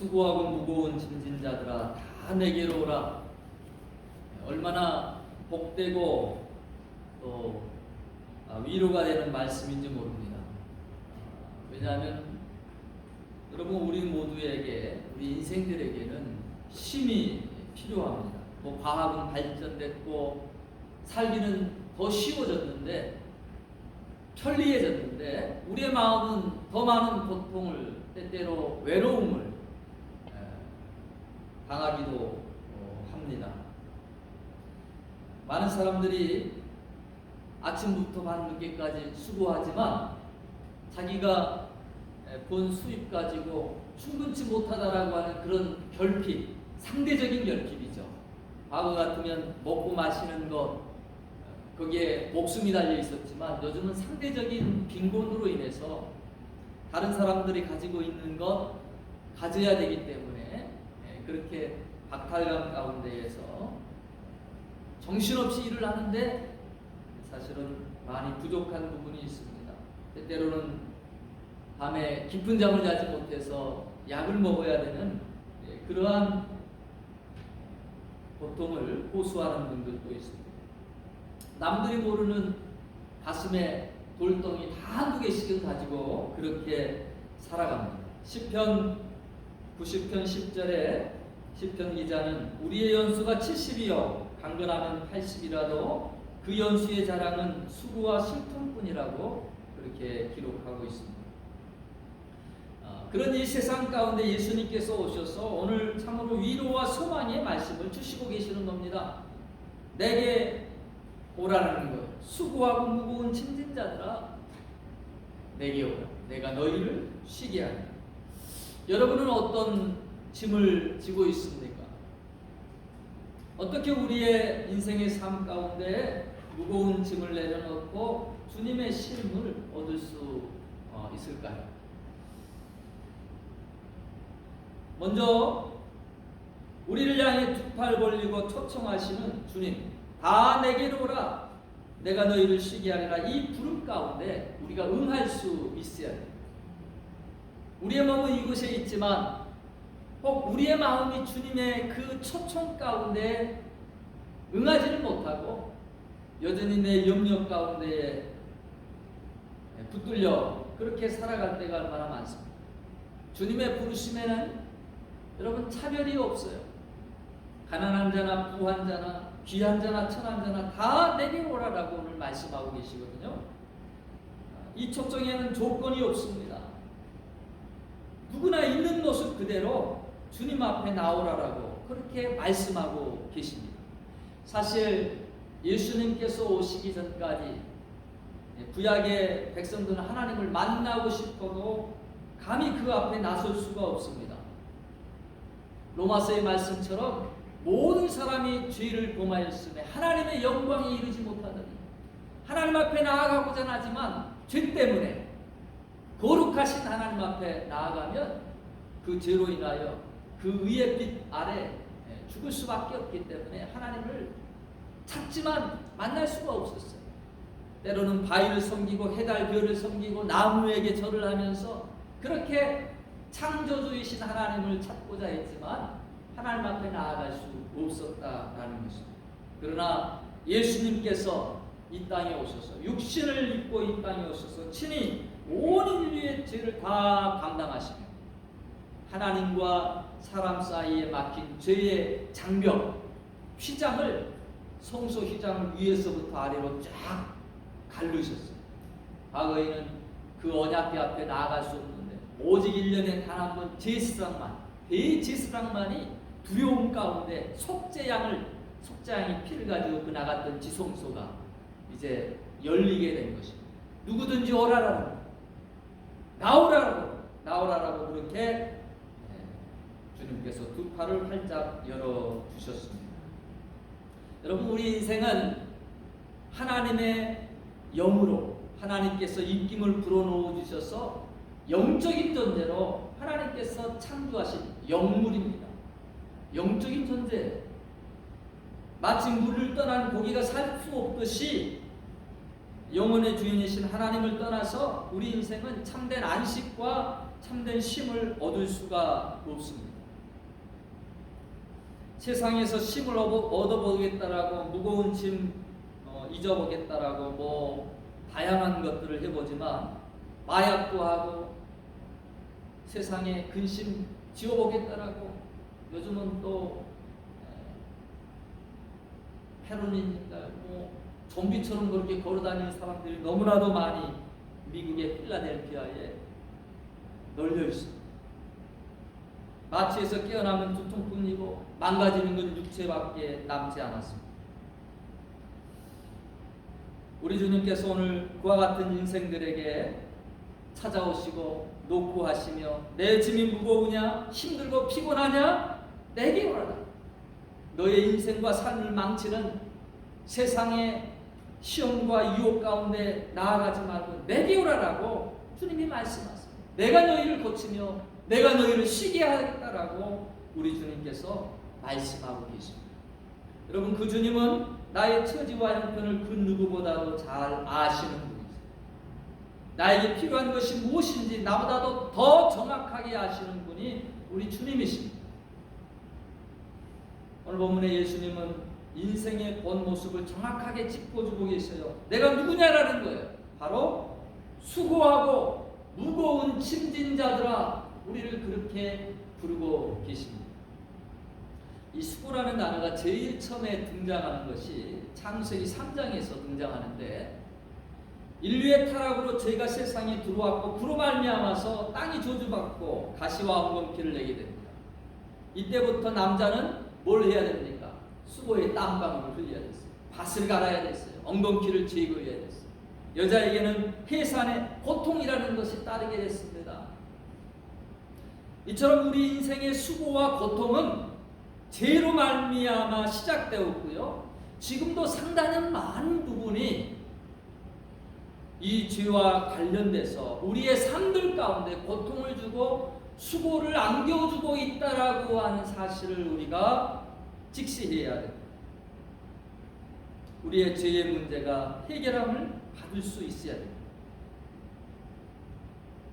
수고하고 무거운 짐진 자들아 다 내게로 오라. 얼마나 복되고 또 위로가 되는 말씀인지 모릅니다. 왜냐하면 여러분, 우리 모두에게, 우리 인생들에게는 쉼이 필요합니다. 뭐 과학은 발전됐고 살기는 더 쉬워졌는데, 편리해졌는데, 우리의 마음은 더 많은 고통을, 때때로 외로움을 당하기도 합니다. 많은 사람들이 아침부터 밤늦게까지 수고하지만 자기가 본 수입 가지고 충분치 못하다라고 하는 그런 결핍, 상대적인 결핍이죠. 과거 같으면 먹고 마시는 것, 거기에 목숨이 달려 있었지만 요즘은 상대적인 빈곤으로 인해서 다른 사람들이 가지고 있는 것 가져야 되기 때문에 그렇게 박탈감 가운데에서 정신없이 일을 하는데 사실은 많이 부족한 부분이 있습니다. 때때로는 밤에 깊은 잠을 자지 못해서 약을 먹어야 되는 그러한 고통을 호소하는 분들도 있습니다. 남들이 모르는 가슴에 돌덩이 다 한두 개씩은 가지고 그렇게 살아갑니다. 시편 90편 10절에 시편 기자는 우리의 연수가 70이요 강건하면 80이라도 그 연수의 자랑은 수고와 슬픔뿐이라고 그렇게 기록하고 있습니다. 그런 이 세상 가운데 예수님께서 오셔서 오늘 참으로 위로와 소망의 말씀을 주시고 계시는 겁니다. 내게 오라는 것, 수고하고 무거운 짐진 자들아 내게 오라. 내가 너희를 쉬게 하리라. 여러분은 어떤 짐을 지고 있습니까? 어떻게 우리의 인생의 삶 가운데 무거운 짐을 내려놓고 주님의 쉼을 얻을 수 있을까요? 먼저 우리를 향해 두 팔 벌리고 초청하시는 주님, 다 내게로 오라. 내가 너희를 쉬게 하리라. 이 부름 가운데 우리가 응할 수 있어야 돼요. 우리의 몸은 이곳에 있지만 꼭 우리의 마음이 주님의 그 초청 가운데 응하지를 못하고 여전히 내 염려 가운데 붙들려 그렇게 살아갈 때가 얼마나 많습니다. 주님의 부르심에는 여러분 차별이 없어요. 가난한 자나 부한 자나 귀한 자나 천한 자나 다 내게 오라라고 오늘 말씀하고 계시거든요. 이 초청에는 조건이 없습니다. 누구나 있는 모습 그대로 주님 앞에 나오라라고 그렇게 말씀하고 계십니다. 사실 예수님께서 오시기 전까지 구약의 백성들은 하나님을 만나고 싶어도 감히 그 앞에 나설 수가 없습니다. 로마서의 말씀처럼 모든 사람이 죄를 범하였으며 하나님의 영광에 이르지 못하더니 하나님 앞에 나아가고자 하지만 죄 때문에 거룩하신 하나님 앞에 나아가면 그 죄로 인하여 그 의의 빛 아래 죽을 수밖에 없기 때문에 하나님을 찾지만 만날 수가 없었어요. 때로는 바위를 섬기고 해달 별을 섬기고 나무에게 절을 하면서 그렇게 창조주이신 하나님을 찾고자 했지만 하나님 앞에 나아갈 수 없었다라는 것입니다. 그러나 예수님께서 이 땅에 오셔서 육신을 입고 이 땅에 오셔서 친히 온 인류의 죄를 다 감당하시며 하나님과 사람 사이에 막힌 죄의 장벽, 휘장을 성소 휘장을 위에서부터 아래로 쫙 갈르셨어요. 과거에는 그 언약궤 앞에 나아갈 수 없는데 오직 1년에 단 한 번 제사장만, 대제사장만이 두려움 가운데 속죄양이 피를 가지고 그 나갔던 지성소가 이제 열리게 된 것입니다. 누구든지 오라라고, 나오라라고 그렇게 주님께서 두 팔을 활짝 열어 주셨습니다. 여러분, 우리 인생은 하나님의 영으로 하나님께서 입김을 불어넣어 주셔서 영적인 존재로 하나님께서 창조하신 영물입니다. 영적인 존재. 마치 물을 떠난 고기가 살 수 없듯이 영혼의 주인이신 하나님을 떠나서 우리 인생은 참된 안식과 참된 쉼을 얻을 수가 없습니다. 세상에서 쉼을 얻어보겠다라고 무거운 짐 잊어보겠다라고 뭐 다양한 것들을 해보지만 마약도 하고 세상에 근심 지워보겠다라고 요즘은 또 헤로인이니까 뭐 좀비처럼 그렇게 걸어다니는 사람들이 너무나도 많이 미국의 필라델피아에 널려 있습니다. 마취에서 깨어나면 두통뿐이고 망가지는 건 육체밖에 남지 않았습니다. 우리 주님께서 오늘 그와 같은 인생들에게 찾아오시고 노구하시며 내 짐이 무거우냐 힘들고 피곤하냐 내게 오라라. 너의 인생과 삶을 망치는 세상의 시험과 유혹 가운데 나아가지 말고 내게 오라라고 주님이 말씀하세요. 내가 너희를 고치며 내가 너희를 쉬게 하겠다라고 우리 주님께서 말씀하고 계십니다. 여러분, 그 주님은 나의 처지와 형편을 그 누구보다도 잘 아시는 분이세요. 나에게 필요한 것이 무엇인지 나보다도 더 정확하게 아시는 분이 우리 주님이십니다. 오늘 본문의 예수님은 인생의 본 모습을 정확하게 짚어주고 계셔요. 내가 누구냐라는 거예요. 바로 수고하고 무거운 짐진 자들아, 우리를 그렇게 부르고 계십니다. 이 수고라는 단어가 제일 처음에 등장하는 것이 창세기 3장에서 등장하는데, 인류의 타락으로 죄가 세상에 들어왔고 그로 말미암아서 땅이 저주받고 가시와 엉겅퀴를 내게 됩니다. 이때부터 남자는 뭘 해야 됩니까? 수고의 땀방울을 흘려야 됐어요. 밭을 갈아야 됐어요. 엉겅퀴를 제거해야 됐어요. 여자에게는 해산의 고통이라는 것이 따르게 됐습니다. 이처럼 우리 인생의 수고와 고통은 죄로 말미암아 시작되었고요. 지금도 상당히 많은 부분이 이 죄와 관련돼서 우리의 삶들 가운데 고통을 주고 수고를 안겨주고 있다라고 하는 사실을 우리가 직시해야 됩니다. 우리의 죄의 문제가 해결함을 받을 수 있어야 됩니다.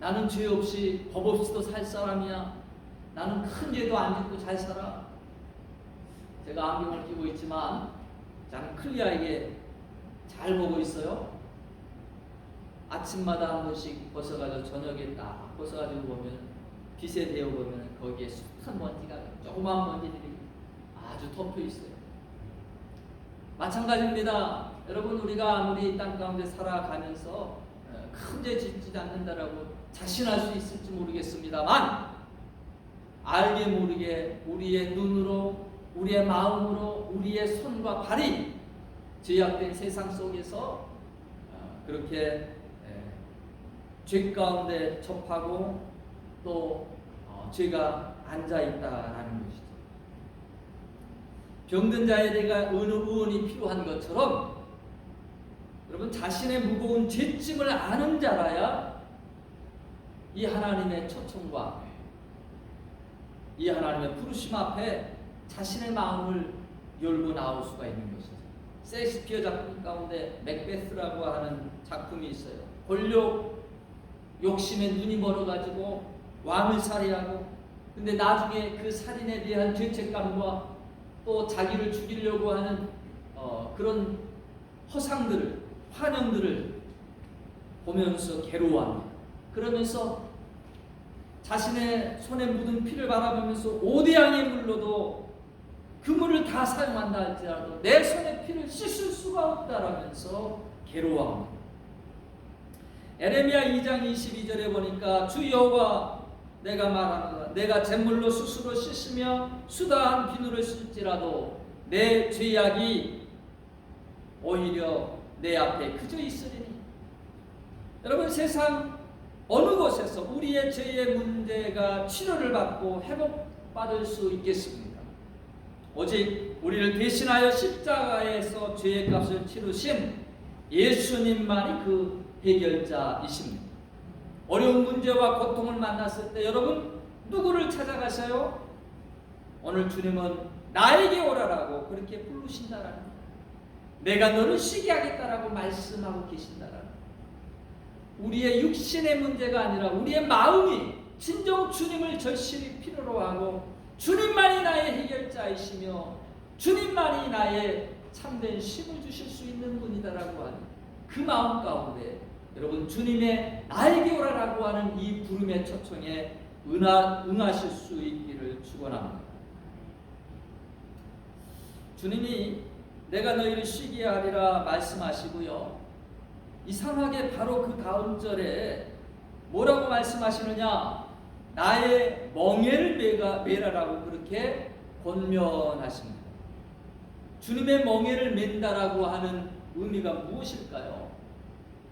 나는 죄 없이 법 없이도 살 사람이야. 나는 큰 죄도 안 짓고 잘 살아. 제가 안경을 끼고 있지만 저는 클리어하게 잘 보고 있어요. 아침마다 한 번씩 벗어가지고 저녁에 딱 벗어가지고 보면 빛에 대어 보면 거기에 숱한 먼지가 조그마한 먼지들이 아주 덮여 있어요. 마찬가지입니다. 여러분, 우리가 아무리 땅 가운데 살아가면서 큰 죄 짓지 않는다라고 자신할 수 있을지 모르겠습니다만, 알게 모르게 우리의 눈으로, 우리의 마음으로, 우리의 손과 발이 죄악된 세상 속에서 그렇게 죄 가운데 접하고 또 죄가 앉아있다라는 것이죠. 병든 자에게 의원이 필요한 것처럼 여러분, 자신의 무거운 죄짐을 아는 자라야 이 하나님의 초청과 이 하나님의 부르심 앞에 자신의 마음을 열고 나올 수가 있는 것이죠. 셰익스피어 작품 가운데 맥베스라고 하는 작품이 있어요. 권력 욕심에 눈이 멀어가지고 왕을 살해하고, 근데 나중에 그 살인에 대한 죄책감과 또 자기를 죽이려고 하는 그런 허상들을, 환영들을 보면서 괴로워합니다. 그러면서 자신의 손에 묻은 피를 바라보면서 오대양의 물로도 그 물을 다 사용한다 할지라도 내 손의 피를 씻을 수가 없다라면서 괴로워합니다. 에레미야 2장 22절에 보니까 주 여호와 내가 말하노라, 내가 잿물로 스스로 씻으며 수다한 비누를 쓸지라도 내 죄악이 오히려 내 앞에 그저 있으리니. 여러분, 세상 어느 곳에서 우리의 죄의 문제가 치료를 받고 회복받을 수 있겠습니까? 오직 우리를 대신하여 십자가에서 죄의 값을 치르신 예수님만이 그 해결자이십니다. 어려운 문제와 고통을 만났을 때 여러분, 누구를 찾아가세요? 오늘 주님은 나에게 오라라고 그렇게 부르신다라는 거예요. 내가 너를 쉬게 하겠다라고 말씀하고 계신다라는 거예요. 우리의 육신의 문제가 아니라 우리의 마음이 진정 주님을 절실히 필요로 하고 주님만이 나의 해결자이시며 주님만이 나의 참된 쉼을 주실 수 있는 분이다라고 하는 그 마음 가운데 여러분 주님의 나에게 오라라고 하는 이 부름의 초청에 응하실 수 있기를 축원합니다. 주님이 내가 너희를 쉬게 하리라 말씀하시고요. 이상하게 바로 그 다음 절에 뭐라고 말씀하시느냐? 나의 멍에를 매라라고 그렇게 권면하십니다. 주님의 멍에를 맨다라고 하는 의미가 무엇일까요?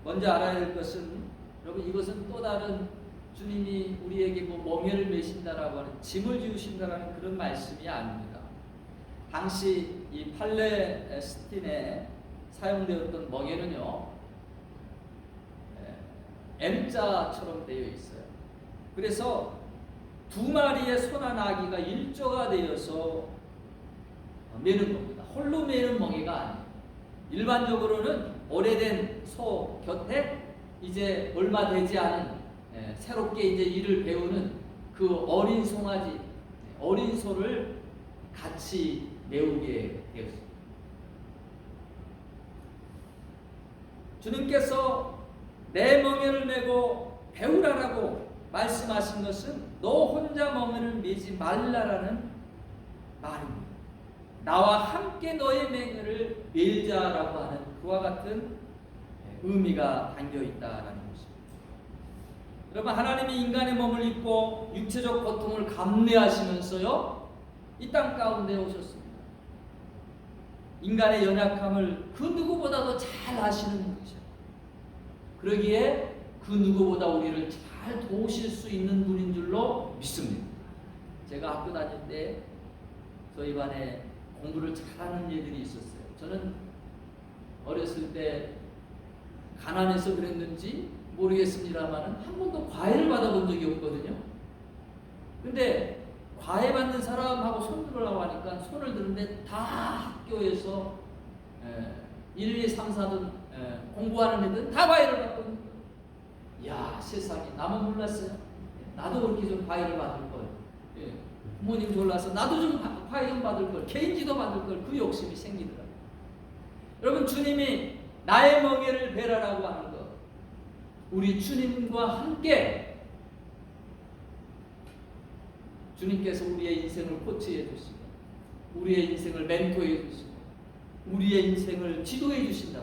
먼저 알아야 될 것은 여러분 이것은 또 다른 주님이 우리에게 멍에를 매신다라고 하는 짐을 지우신다라는 그런 말씀이 아닙니다. 당시 이 팔레스틴에 사용되었던 멍에는요 M자처럼 되어 있어요. 그래서 두 마리의 소나 나귀가 일조가 되어서 매는 겁니다. 홀로 매는 멍에가 아니에요. 일반적으로는 오래된 소 곁에 이제 얼마 되지 않은 새롭게 이제 일을 배우는 그 어린 송아지, 어린 소를 같이 메우게 되었습니다. 주님께서 내 멍에를 메고 배우라라고 말씀하신 것은 너 혼자 멍에를 메지 말라라는 말입니다. 나와 함께 너의 멍에를 메자라고 하는 그와 같은 의미가 담겨 있다라는 것입니다. 여러분 하나님이 인간의 몸을 입고 육체적 고통을 감내하시면서요 이 땅 가운데 오셨습니다. 인간의 연약함을 그 누구보다도 잘 아시는 분이죠. 그러기에 그 누구보다 우리를 잘 도우실 수 있는 분인 줄로 믿습니다. 제가 학교 다닐 때 저희 반에 공부를 잘하는 애들이 있었어요. 저는 어렸을 때 가난해서 그랬는지 모르겠습니다만 한 번도 과외를 받아본 적이 없거든요. 근데 과외 받는 사람하고 손 들으려고 하니까 손을 드는데 다 학교에서 1, 2, 3, 4등 공부하는 애들은 다 과외를 받거든요. 이야 세상에 나만 몰랐어요. 나도 그렇게 좀 과외를 받을 걸. 부모님 졸라서 나도 좀 과외 좀 받을 걸. 개인지도 받을 걸. 그 욕심이 생기더라고요. 여러분 주님이 나의 멍에를 베라라고 하는 것. 우리 주님과 함께 주님께서 우리의 인생을 코치해 주시고 우리의 인생을 멘토해 주시고 우리의 인생을 지도해 주신다.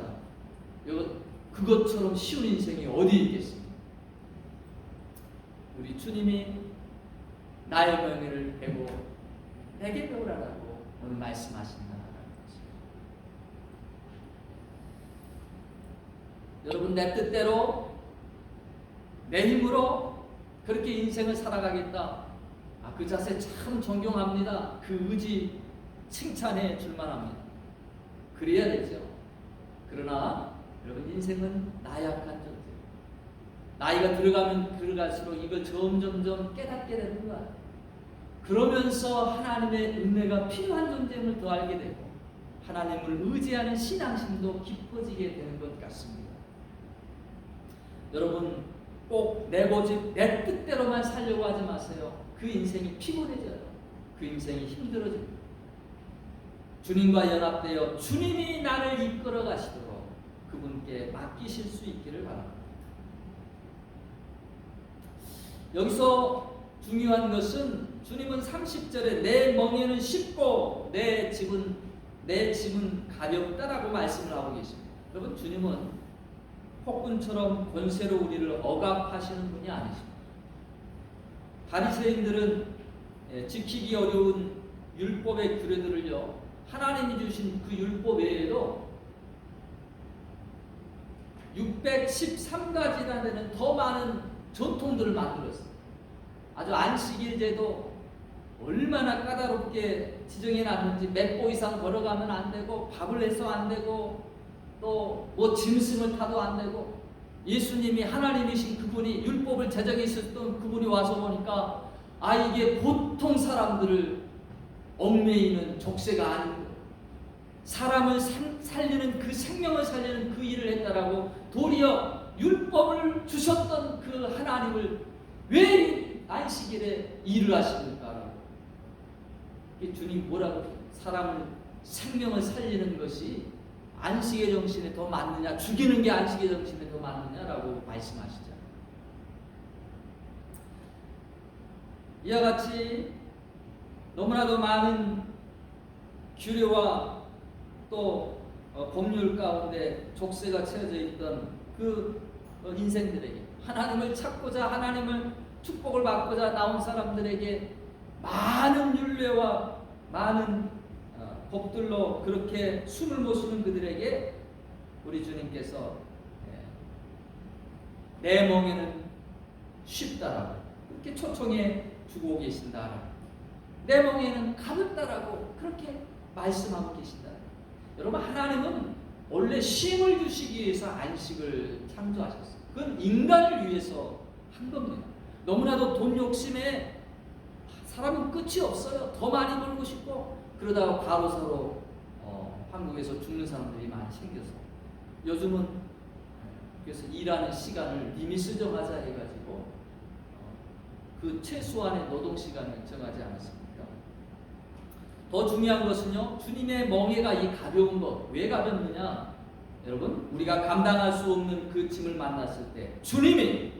그것처럼 쉬운 인생이 어디 있겠습니까? 우리 주님이 나의 멍에를 베고 내게 배우라라고 오늘 말씀하신다는 것입니다. 여러분 내 뜻대로 내 힘으로 그렇게 인생을 살아가겠다. 그 자세 참 존경합니다. 그 의지 칭찬해 줄만합니다. 그래야 되죠. 그러나 여러분 인생은 나약한 존재. 나이가 들어가면 들어갈수록 이걸 점점점 깨닫게 되는 거야. 그러면서 하나님의 은혜가 필요한 존재임을 더 알게 되고 하나님을 의지하는 신앙심도 깊어지게 되는 것 같습니다. 여러분 꼭 내 고집, 내 뜻대로만 살려고 하지 마세요. 그 인생이 피곤해져요. 그 인생이 힘들어집니다. 주님과 연합되어 주님이 나를 이끌어 가시도록 그분께 맡기실 수 있기를 바랍니다. 여기서 중요한 것은 주님은 30절에 내 멍에는 쉽고 내 짐은 가볍다라고 말씀을 하고 계십니다. 여러분 주님은 폭군처럼 권세로 우리를 억압하시는 분이 아니십니다. 바리새인들은 지키기 어려운 율법의 규례들을요 하나님이 주신 그 율법 외에도 613가지나 되는 더 많은 전통들을 만들었어요. 아주 안식일제도 얼마나 까다롭게 지정해 놨는지 몇 보 이상 걸어가면 안 되고 밥을 해서 안 되고 또 뭐 짐승을 타도 안 되고 예수님이 하나님이신 그분이 율법을 제정해 있었던 그분이 와서 보니까 이게 보통 사람들을 얽매이는 족쇄가 아닌 거예요. 사람을 살리는 그 생명을 살리는 그 일을 했다라고 도리어 율법을 주셨던 그 하나님을 왜 안식일에 일을 하십니까? 이 주님 뭐라고 사람을 생명을 살리는 것이 안식의 정신에 더 맞느냐, 죽이는 게 안식의 정신에 더 맞느냐라고 말씀하시죠. 이와 같이 너무나도 많은 규례와 또 법률 가운데 족쇄가 채워져 있던 그 인생들에게, 하나님을 찾고자 하나님을 축복을 받고자 나온 사람들에게 많은 율례와 많은 법들로 그렇게 숨을 못 쉬는 그들에게 우리 주님께서 내 멍에는 쉽다라고 그렇게 초청해 주고 계신다. 내 멍에는 가볍다라고 그렇게 말씀하고 계신다. 여러분, 하나님은 원래 쉼을 주시기 위해서 안식을 창조하셨어요. 그건 인간을 위해서 한 겁니다. 너무나도 돈 욕심에 사람은 끝이 없어요. 더 많이 벌고 싶고 그러다가 과로사로 한국에서 죽는 사람들이 많이 생겨서 요즘은 그래서 일하는 시간을 리밋을 정하자 해가지고 그 최소한의 노동 시간을 정하지 않았습니까? 더 중요한 것은요, 주님의 멍에가 이 가벼운 것. 왜 가볍느냐? 여러분, 우리가 감당할 수 없는 그 짐을 만났을 때 주님이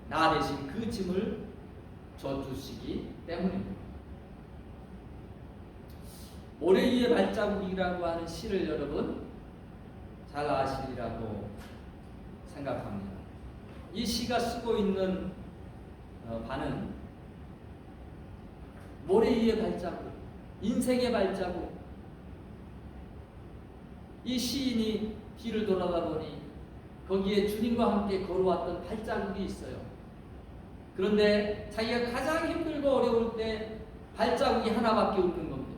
나 대신 그 짐을 져주시기 때문입니다. 모래 위의 발자국이라고 하는 시를 여러분 잘 아시리라고 생각합니다. 이 시가 쓰고 있는 바는 모래 위의 발자국, 인생의 발자국. 이 시인이 뒤를 돌아다 보니 거기에 주님과 함께 걸어왔던 발자국이 있어요. 그런데 자기가 가장 힘들고 어려울 때 발자국이 하나밖에 없는 겁니다.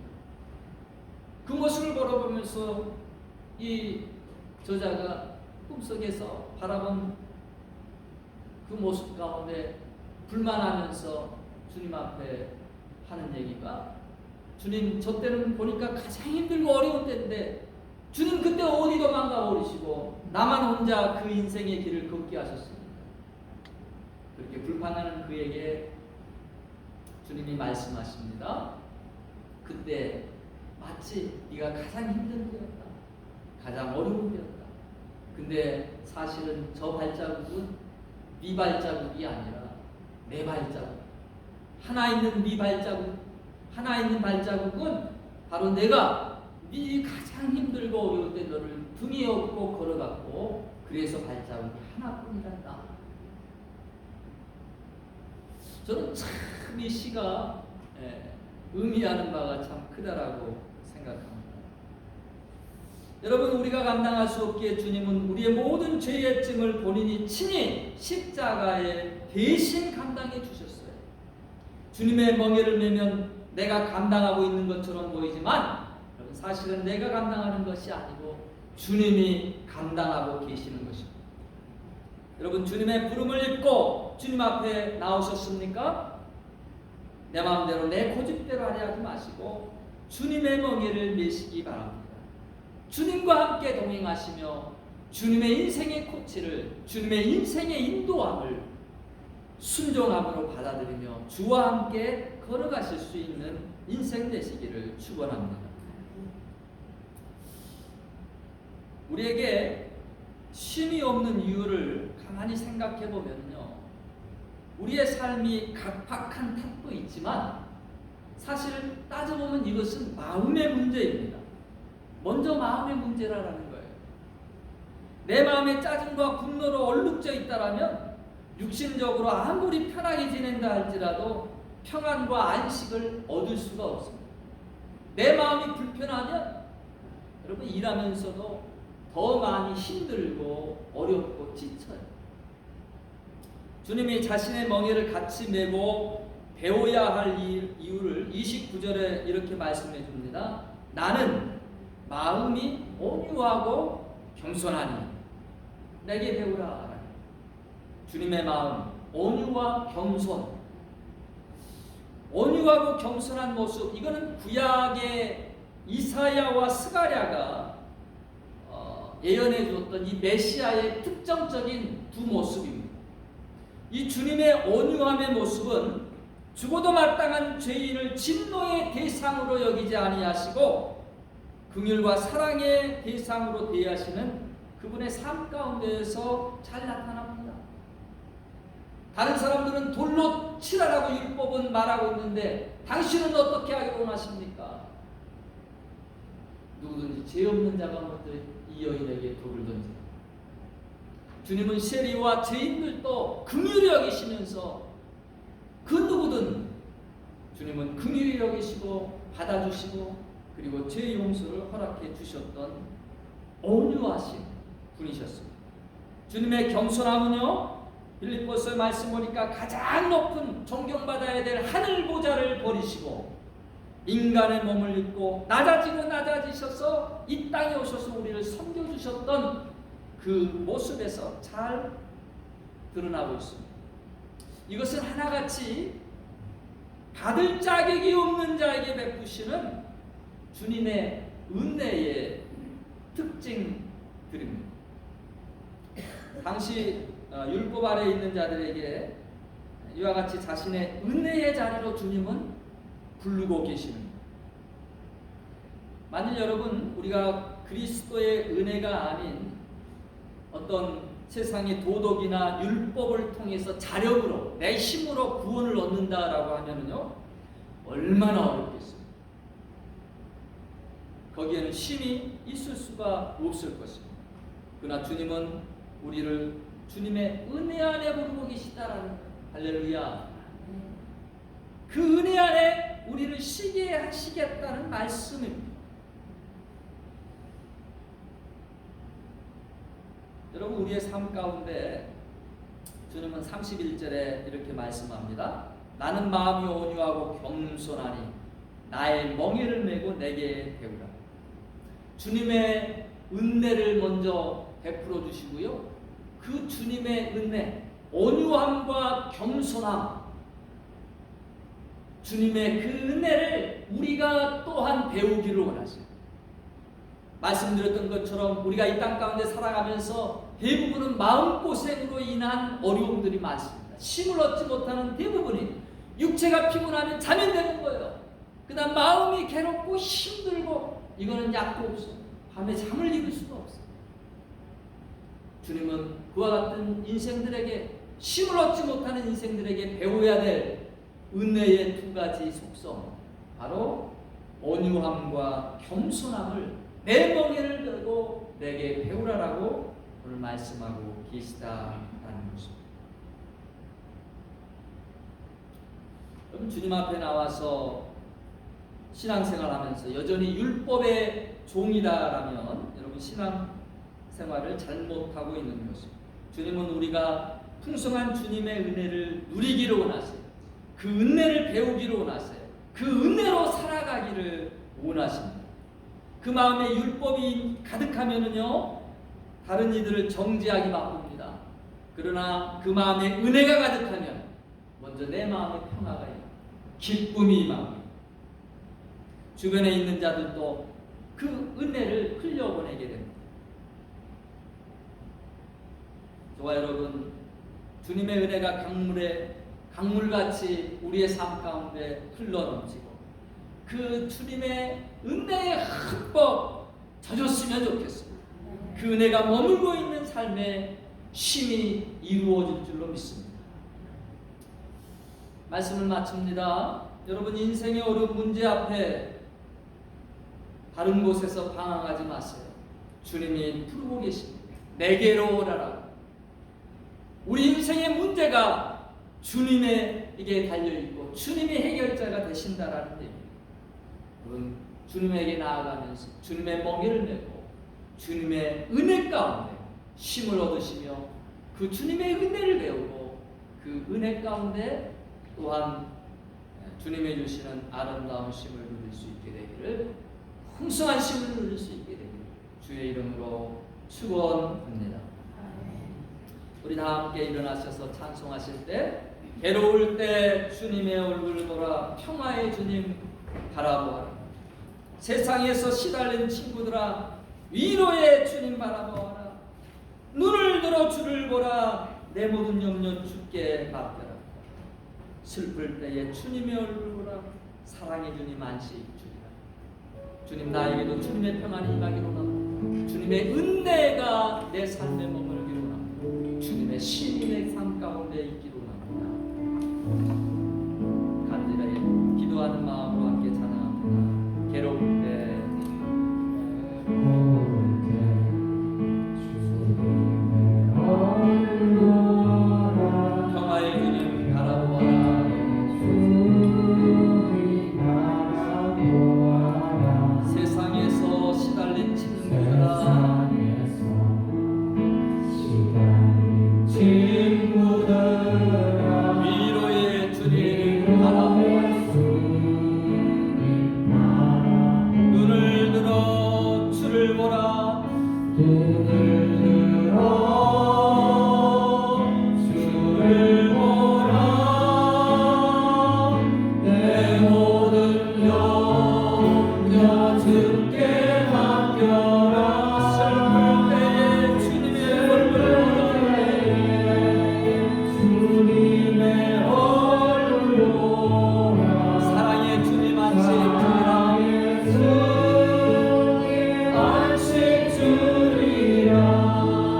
그 모습을 바라보면서 이 저자가 꿈속에서 바라본 그 모습 가운데 불만하면서 주님 앞에 하는 얘기가, 주님, 저 때는 보니까 가장 힘들고 어려운 때인데 주님 그때 어디 도망가 버리시고 나만 혼자 그 인생의 길을 걷게 하셨습니다. 그렇게 불평하는 그에게 주님이 말씀하십니다. 그때 마치 네가 가장 힘든 때였다, 가장 어려운 때였다. 근데 사실은 저 발자국은 네 발자국이 아니라 내 발자국, 하나 있는 네 발자국, 하나 있는 발자국은 바로 내가 네 가장 힘들고 어려울 때 너를 등에 업고 걸어갔고 그래서 발자국이 하나뿐이란다. 저는 참 이 시가 의미하는 바가 참 크다라고 생각합니다. 여러분, 우리가 감당할 수 없기에 주님은 우리의 모든 죄의 짐을 본인이 친히 십자가에 대신 감당해 주셨어요. 주님의 멍에를 메면 내가 감당하고 있는 것처럼 보이지만 사실은 내가 감당하는 것이 아니고 주님이 감당하고 계시는 것입니다. 여러분, 주님의 부름을 입고 주님 앞에 나오셨습니까? 내 마음대로 내 고집대로 하려 하지 마시고 주님의 멍에를 메시기 바랍니다. 주님과 함께 동행하시며 주님의 인생의 코치를, 주님의 인생의 인도함을 순종함으로 받아들이며 주와 함께 걸어가실 수 있는 인생 되시기를 축원합니다. 우리에게 쉼이 없는 이유를 가만히 생각해 보면요, 우리의 삶이 각박한 탓도 있지만 사실 따져보면 이것은 마음의 문제입니다. 먼저 마음의 문제라는 거예요. 내 마음에 짜증과 분노로 얼룩져 있다라면 육신적으로 아무리 편하게 지낸다 할지라도 평안과 안식을 얻을 수가 없습니다. 내 마음이 불편하면 여러분 일하면서도 더 많이 힘들고 어렵고 지쳐요. 주님이 자신의 멍에를 같이 메고 배워야 할 이유를 29절에 이렇게 말씀해 줍니다. 나는 마음이 온유하고 겸손하니 내게 배우라. 주님의 마음, 온유와 겸손. 온유하고 겸손한 모습, 이거는 구약의 이사야와 스가랴가 예언해 줬던 이 메시아의 특정적인 두 모습입니다. 이 주님의 온유함의 모습은 죽어도 마땅한 죄인을 진노의 대상으로 여기지 아니하시고 긍휼과 사랑의 대상으로 대하시는 그분의 삶 가운데에서 잘 나타납니다. 다른 사람들은 돌로 치라라고 율법은 말하고 있는데 당신은 어떻게 하기로 원하십니까? 누구든지 죄 없는 자가 먼저 이 여인에게 돌을 던지라. 주님은 세리와 죄인들도 긍휼히 여기시면서 그 누구든 주님은 긍휼히 여기시고 받아주시고 그리고 죄 용서를 허락해 주셨던 온유하신 분이셨습니다. 주님의 겸손함은요, 빌립보서 말씀 보니까 가장 높은 존경받아야 될 하늘 보좌를 버리시고 인간의 몸을 입고 낮아지셔서 이 땅에 오셔서 우리를 섬겨주셨던 그 모습에서 잘 드러나고 있습니다. 이것은 하나같이 받을 자격이 없는 자에게 베푸시는 주님의 은혜의 특징들입니다. 당시 율법 아래에 있는 자들에게 이와 같이 자신의 은혜의 자리로 주님은 부르고 계십니다. 만일 여러분 우리가 그리스도의 은혜가 아닌 어떤 세상의 도덕이나 율법을 통해서 자력으로 내 힘으로 구원을 얻는다라고 하면요 얼마나 어렵겠습니까? 거기에는 힘이 있을 수가 없을 것입니다. 그러나 주님은 우리를 주님의 은혜 안에 부르고 계시다라는 거예요. 할렐루야. 그 은혜 안에 우리를 쉬게 하시겠다는 말씀입니다. 여러분 우리의 삶 가운데 주님은 31절에 이렇게 말씀합니다. 나는 마음이 온유하고 겸손하니 나의 멍에를 메고 내게 배우라. 주님의 은혜를 먼저 베풀어 주시고요. 그 주님의 은혜, 온유함과 겸손함, 주님의 그 은혜를 우리가 또한 배우기를 원하세요. 말씀드렸던 것처럼 우리가 이 땅 가운데 살아가면서 대부분은 마음고생으로 인한 어려움들이 많습니다. 힘을 얻지 못하는 대부분이 육체가 피곤하면 잠이 되는 거예요. 그 다음 마음이 괴롭고 힘들고 이거는 약도 없어. 밤에 잠을 이룰 수가 없어. 주님은 그와 같은 인생들에게 힘을 얻지 못하는 인생들에게 배워야 될 은혜의 두 가지 속성, 바로 온유함과 겸손함을 내 멍에를 들고 내게 배우라라고 오늘 말씀하고 계시다라는 것입니다. 여러분 주님 앞에 나와서 신앙생활하면서 여전히 율법의 종이다라면 여러분 신앙생활을 잘못하고 있는 것입니다. 주님은 우리가 풍성한 주님의 은혜를 누리기를 원하세요. 그 은혜를 배우기를 원하세요. 그 은혜로 살아가기를 원하십니다. 그 마음에 율법이 가득하면은요 다른 이들을 정죄하기 바쁩니다. 그러나 그 마음에 은혜가 가득하면 먼저 내 마음에 평화가 있고 기쁨이 임합니다. 주변에 있는 자들도 그 은혜를 흘려보내게 됩니다. 저와 여러분 주님의 은혜가 강물같이 우리의 삶 가운데 흘러넘치고 그 주님의 은혜에 흠뻑 젖었으면 좋겠습니다. 그 은혜가 머물고 있는 삶에 힘이 이루어질 줄로 믿습니다. 말씀을 마칩니다. 여러분 인생의 어려운 문제 앞에 다른 곳에서 방황하지 마세요. 주님이 부르고 계십니다. 내게로 오라라. 우리 인생의 문제가 주님에게 달려있고 주님이 해결자가 되신다라는 얘기입니다. 여러분 주님에게 나아가면서 주님의 멍에를 메고 주님의 은혜 가운데 힘을 얻으시며 그 주님의 은혜를 배우고 그 은혜 가운데 또한 주님의 주시는 아름다운 힘을 누릴 수 있게 되기를, 풍성한 힘을 누릴 수 있게 되기를 주의 이름으로 축원합니다. 우리 다 함께 일어나셔서 찬송하실 때 괴로울 때 주님의 얼굴을 보라, 평화의 주님 바라보아라. 세상에서 시달린 친구들아 위로의 주님 바라보아라. 눈을 들어 주를 보라, 내 모든 염려 주께 맡겨라. 슬플 때에 주님의 얼굴을 보라. 사랑의 주님 안식 주리라. 주님 나에게도 주님의 평안이 임하기로나 주님의 은혜가 내 삶에 머물기로나 주님의 신이 내 삶 가운데 있기로나 간절하게 기도하는 마음으로 함께 찬양합니다. 괴로울 때 평화의 주님 바라보아라. 세상에서 시달린 친구들아 위로의 주님 바라보아라. 눈을 들어 주를 보라. 눈을 들어 주를 보라. 내 모든 염려 주께 맡겨라. 슬플 때에 주님의 얼굴을 주님의 얼굴 보라. 사랑의 주님 안식 주리라.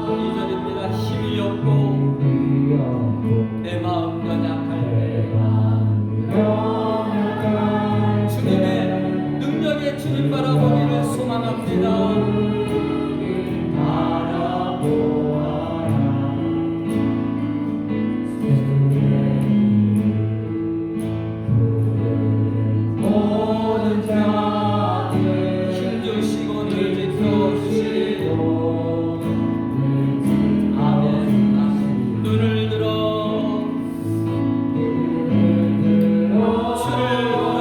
이절입니다. 힘이 없고 내 마음과 약할 때 주님의 능력의 주님 바라보기를 소망합니다. 모든 자들 힘주시고 늘 지켜주시고 아멘. 눈을 들어 주를 보라.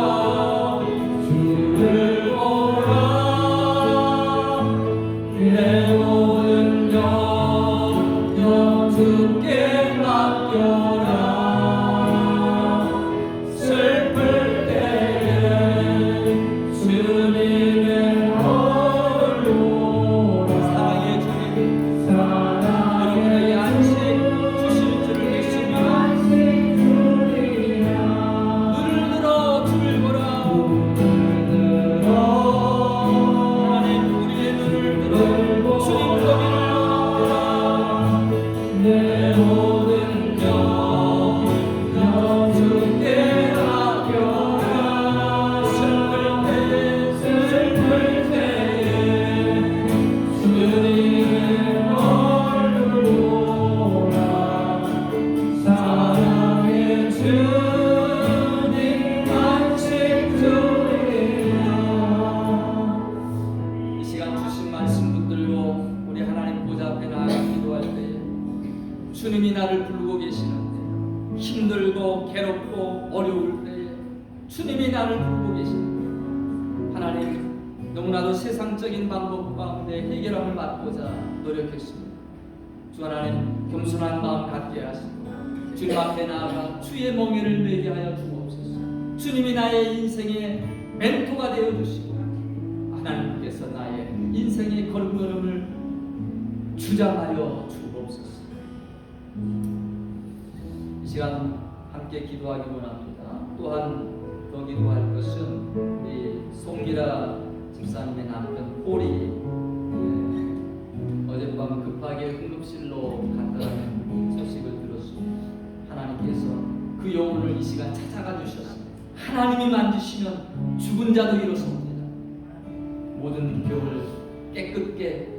내 모든 염려 주께 맡겨라. 슬플 때에 주님의 얼굴 보라. 사랑의 주님 여러분에게 안식 주실 줄을 믿습니다. 눈을 들어 주를 보라. 하나님 우리의 눈을 들어 주님 거기를 보라. 내 모든 염려 주께 맡겨라. 슬플 때에 주님의 얼굴 보라. 사랑의 주님 안식 주리라. 이 시간 주신 말씀 붙들고 우리 하나님 보좌 앞에 나아가 기도할 때에 주님이 나를 부르고 계시는데 힘들고 괴롭고 어려울 때에 주님이 나를 부르고 계시는데 하나님 너무나도 세상적인 방법 가운데 해결함을 받고자 노력했습니다. 주 하나님 겸손한 마음 갖게 하시고 주님 앞에 나아가 주의 멍에를 매게 하여 주옵소서. 주님이 나의 인생의 멘토가 되어 주시고 하나님께서 나의 인생의 걸음걸음을 주장하여 주옵소서. 이 시간 함께 기도하기 원합니다. 또한 더 기도할 것은 우리 송기라 집사님의 남편 폴이 어젯밤 급하게 응급실로 갔다는 소식을 들었습니다. 하나님께서 그 영혼을 이 시간 찾아가 주셨습니다. 하나님이 만지시면 죽은 자도 일어섭니다. 모든 병을 깨끗게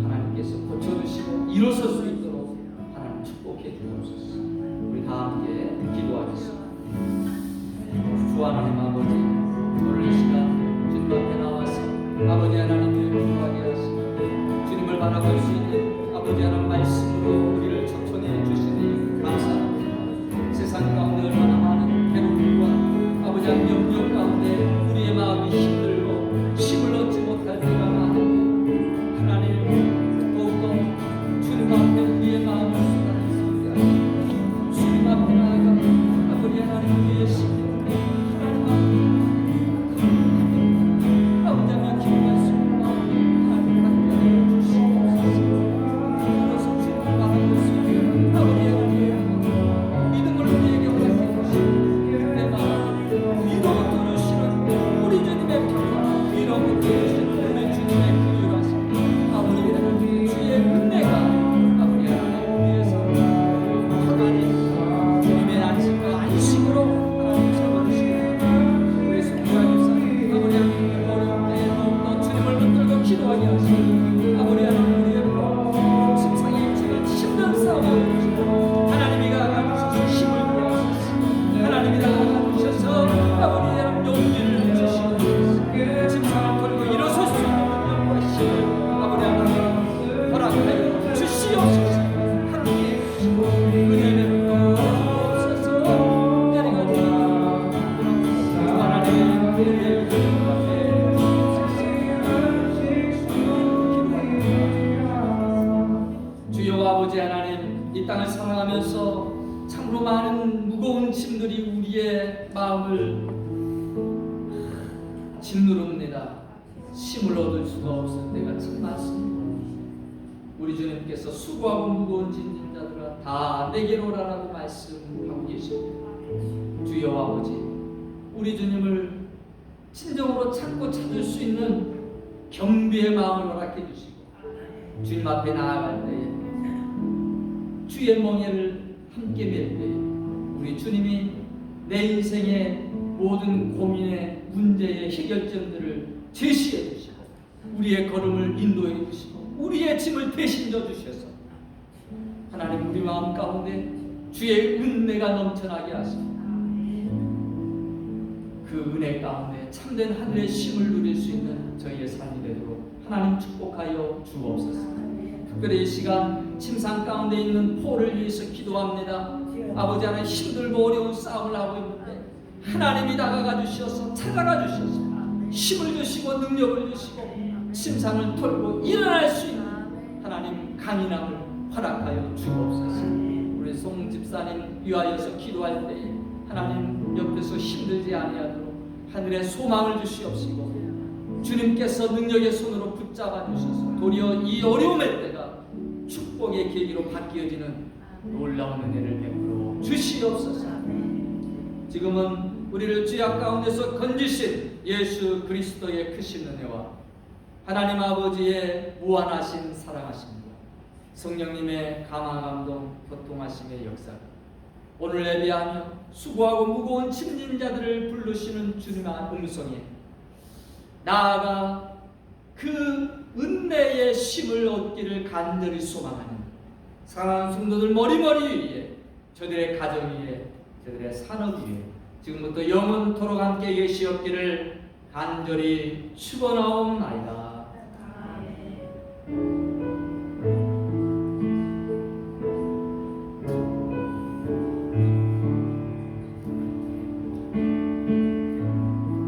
하나님께서 고쳐주시고 일어설 수 있도록 하나님 축복해 주옵소서. 우리 다 함께 기도하겠습니다. 주 하나님 아버지, 오늘 이 시간 주님 앞에 나와서 아버지 하나님을 기도하게 하시고 주님을 바라볼 수 있는 아버지 하나님 말씀으로 우리를 촉천해 주시니 감사합니다. 세상 가운데 얼마나 많은 괴로움과 아버지 하나님 염려 가운데 우리의 마음이 힘들고 힘을 얻지 못할 때가 많은데 하나님 더욱더 주님 앞에 우리의 마음을 쏟아내시게 하시고 주님 앞에 나아가 아버지 하나님 위에 시키는 믿음을 우리에게 허락해 허락하여 주시옵소서. 함께 해주시고 은혜를 주옵소서. 내려가자 하나님의 은혜를 주여 아버지 하나님, 이 땅을 살아가면서 참으로 많은 무거운 짐들이 우리의 마음을 짓누릅니다. 힘을 얻을 수가 없을 때가 참 많습니다. 우리 주님께서 수고하고 무거운 짐진 자들아 다 내게로 오라라고 말씀하고 계십니다. 주여 아버지, 우리 주님을 진정으로 찾고 찾을 수 있는 겸비의 마음을 허락해 주시고 주님 앞에 나아갈 때에 주의 멍에를 함께 맬 때에 우리 주님이 내 인생의 모든 고민의 문제의 해결점들을 제시해 주시고 우리의 걸음을 인도해 주시고 우리의 짐을 대신 져 주셔서 하나님 우리 마음 가운데 주의 은혜가 넘쳐나게 하시고 그 은혜 가운데 참된 하늘의 쉼을 누릴 수 있는 저희의 삶이 되도록 하나님 축복하여 주옵소서. 특별히 이 시간 침상 가운데 있는 포를 위해서 기도합니다. 아버지 하나님, 힘들고 어려운 싸움을 하고 있는데 하나님이 다가가 주셔서 찾아가 주셔서 힘을 주시고 능력을 주시고 침상을 털고 일어날 수 있는 하나님 강인함을 허락하여 주옵소서. 우리 송 집사님 위하여서 기도할 때에 하나님 옆에서 힘들지 아니하도록 하늘의 소망을 주시옵시고 주님께서 능력의 손으로 붙잡아 주셔서 도리어 이 어려움의 때가 축복의 계기로 바뀌어지는 놀라운 은혜를 베풀어 주시옵소서. 지금은 우리를 죄악 가운데서 건지신 예수 그리스도의 크신 은혜와 하나님 아버지의 무한하신 사랑하심과 성령님의 감화 감동 교통하심의 역사, 오늘 예배하며 수고하고 무거운 짐진 자들을 부르시는 주님의 음성에 나아가 그 은혜의 쉼을 얻기를 간절히 소망하는 사랑하는 성도들 머리머리 위에, 저들의 가정 위에, 저들의 산업 위에 지금부터 영원토록 함께 계시옵기를 간절히 축원하옵나이다.